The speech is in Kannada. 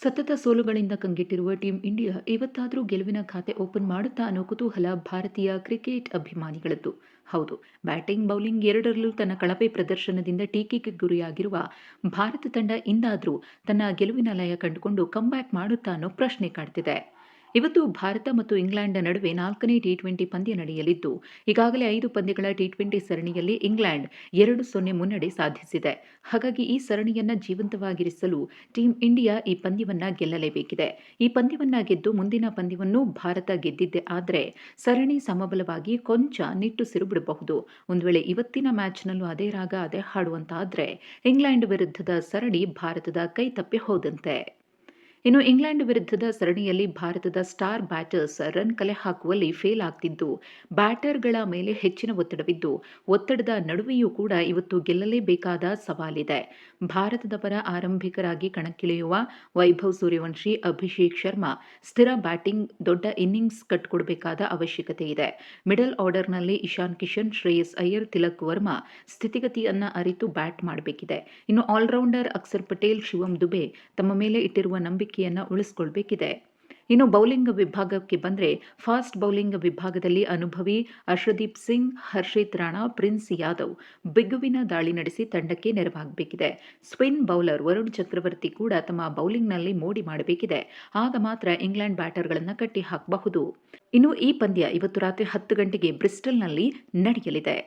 ಸತತ ಸೋಲುಗಳಿಂದ ಕಂಗೆಟ್ಟಿರುವ ಟೀಂ ಇಂಡಿಯಾ ಇವತ್ತಾದರೂ ಗೆಲುವಿನ ಖಾತೆ ಓಪನ್ ಮಾಡುತ್ತಾ ಅನ್ನೋ ಕುತೂಹಲ ಭಾರತೀಯ ಕ್ರಿಕೆಟ್ ಅಭಿಮಾನಿಗಳದ್ದು. ಹೌದು, ಬ್ಯಾಟಿಂಗ್ ಬೌಲಿಂಗ್ ಎರಡರಲ್ಲೂ ತನ್ನ ಕಳಪೆ ಪ್ರದರ್ಶನದಿಂದ ಟೀಕೆಗೆ ಗುರಿಯಾಗಿರುವ ಭಾರತ ತಂಡ ಇಂದಾದರೂ ತನ್ನ ಗೆಲುವಿನ ಲಯ ಕಂಡುಕೊಂಡು ಕಂಬ್ಯಾಕ್ ಮಾಡುತ್ತಾ ಅನ್ನೋ ಪ್ರಶ್ನೆ ಕಾಡ್ತಿದೆ. ಇವತ್ತು ಭಾರತ ಮತ್ತು ಇಂಗ್ಲೆಂಡ್ ನಡುವೆ 4ನೇ ಟಿ20 ಪಂದ್ಯ ನಡೆಯಲಿದ್ದು, ಈಗಾಗಲೇ 5 ಪಂದ್ಯಗಳ ಟಿ20 ಸರಣಿಯಲ್ಲಿ ಇಂಗ್ಲೆಂಡ್ 2-0 ಮುನ್ನಡೆ ಸಾಧಿಸಿದೆ. ಹಾಗಾಗಿ ಈ ಸರಣಿಯನ್ನ ಜೀವಂತವಾಗಿರಿಸಲು ಟೀಂ ಇಂಡಿಯಾ ಈ ಪಂದ್ಯವನ್ನ ಗೆಲ್ಲಲೇಬೇಕಿದೆ. ಈ ಪಂದ್ಯವನ್ನ ಗೆದ್ದು ಮುಂದಿನ ಪಂದ್ಯವನ್ನು ಭಾರತ ಗೆದ್ದಿದ್ದೇ ಆದರೆ ಸರಣಿ ಸಮಬಲವಾಗಿ ಕೊಂಚ ನಿಟ್ಟುಸಿರು ಬಿಡಬಹುದು. ಒಂದು ವೇಳೆ ಇವತ್ತಿನ ಮ್ಯಾಚ್ನಲ್ಲೂ ಅದೇ ರಾಗ ಅದೇ ಹಾಡುವಂತಾದ್ರೆ ಇಂಗ್ಲೆಂಡ್ ವಿರುದ್ಧದ ಸರಣಿ ಭಾರತದ ಕೈ ತಪ್ಪಿ ಹೋದಂತೆ. ಇನ್ನು ಇಂಗ್ಲೆಂಡ್ ವಿರುದ್ಧದ ಸರಣಿಯಲ್ಲಿ ಭಾರತದ ಸ್ಟಾರ್ ಬ್ಯಾಟರ್ಸ್ ರನ್ ಕಲೆ ಹಾಕುವಲ್ಲಿ ಫೇಲ್ ಆಗ್ತಿದ್ದು, ಬ್ಯಾಟರ್ಗಳ ಮೇಲೆ ಹೆಚ್ಚಿನ ಒತ್ತಡವಿದ್ದು, ಒತ್ತಡದ ನಡುವೆಯೂ ಕೂಡ ಇವತ್ತು ಗೆಲ್ಲಲೇಬೇಕಾದ ಸವಾಲಿದೆ. ಭಾರತದ ಪರ ಆರಂಭಿಕರಾಗಿ ಕಣಕ್ಕಿಳಿಯುವ ವೈಭವ್ ಸೂರ್ಯವಂಶಿ, ಅಭಿಷೇಕ್ ಶರ್ಮಾ ಸ್ಥಿರ ಬ್ಯಾಟಿಂಗ್, ದೊಡ್ಡ ಇನ್ನಿಂಗ್ಸ್ ಕಟ್ಟಿಕೊಡಬೇಕಾದ ಅವಶ್ಯಕತೆ ಇದೆ. ಮಿಡಲ್ ಆರ್ಡರ್ನಲ್ಲಿ ಇಶಾನ್ ಕಿಶನ್, ಶ್ರೇಯಸ್ ಅಯ್ಯರ್, ತಿಲಕ್ ವರ್ಮಾ ಸ್ಥಿತಿಗತಿಯನ್ನ ಅರಿತು ಬ್ಯಾಟ್ ಮಾಡಬೇಕಿದೆ. ಇನ್ನು ಆಲ್ರೌಂಡರ್ ಅಕ್ಷರ್ ಪಟೇಲ್, ಶಿವಮ್ ದುಬೆ ತಮ್ಮ ಮೇಲೆ ಇಟ್ಟಿರುವ ನಂಬಿಕೆಯನ್ನ ಉಳಿಸಿಕೊಳ್ಬೇಕಿದೆ. ಇನ್ನು ಬೌಲಿಂಗ್ ವಿಭಾಗಕ್ಕೆ ಬಂದರೆ ಫಾಸ್ಟ್ ಬೌಲಿಂಗ್ ವಿಭಾಗದಲ್ಲಿ ಅನುಭವಿ ಅರ್ಷದೀಪ್ ಸಿಂಗ್, ಹರ್ಷಿತ್ ರಾಣಾ, ಪ್ರಿನ್ಸ್ ಯಾದವ್ ಬಿಗುವಿನ ದಾಳಿ ನಡೆಸಿ ತಂಡಕ್ಕೆ ನೆರವಾಗಬೇಕಿದೆ. ಸ್ಪಿನ್ ಬೌಲರ್ ವರುಣ್ ಚಕ್ರವರ್ತಿ ಕೂಡ ತಮ್ಮ ಬೌಲಿಂಗ್ನಲ್ಲಿ ಮೋಡಿ ಮಾಡಬೇಕಿದೆ. ಆಗ ಮಾತ್ರ ಇಂಗ್ಲೆಂಡ್ ಬ್ಯಾಟರ್ಗಳನ್ನು ಕಟ್ಟಿ ಹಾಕಬಹುದು. ಇನ್ನು ಈ ಪಂದ್ಯ ಇವತ್ತು ರಾತ್ರಿ 10 ಗಂಟೆಗೆ ಬ್ರಿಸ್ಟಲ್ನಲ್ಲಿ ನಡೆಯಲಿದೆ.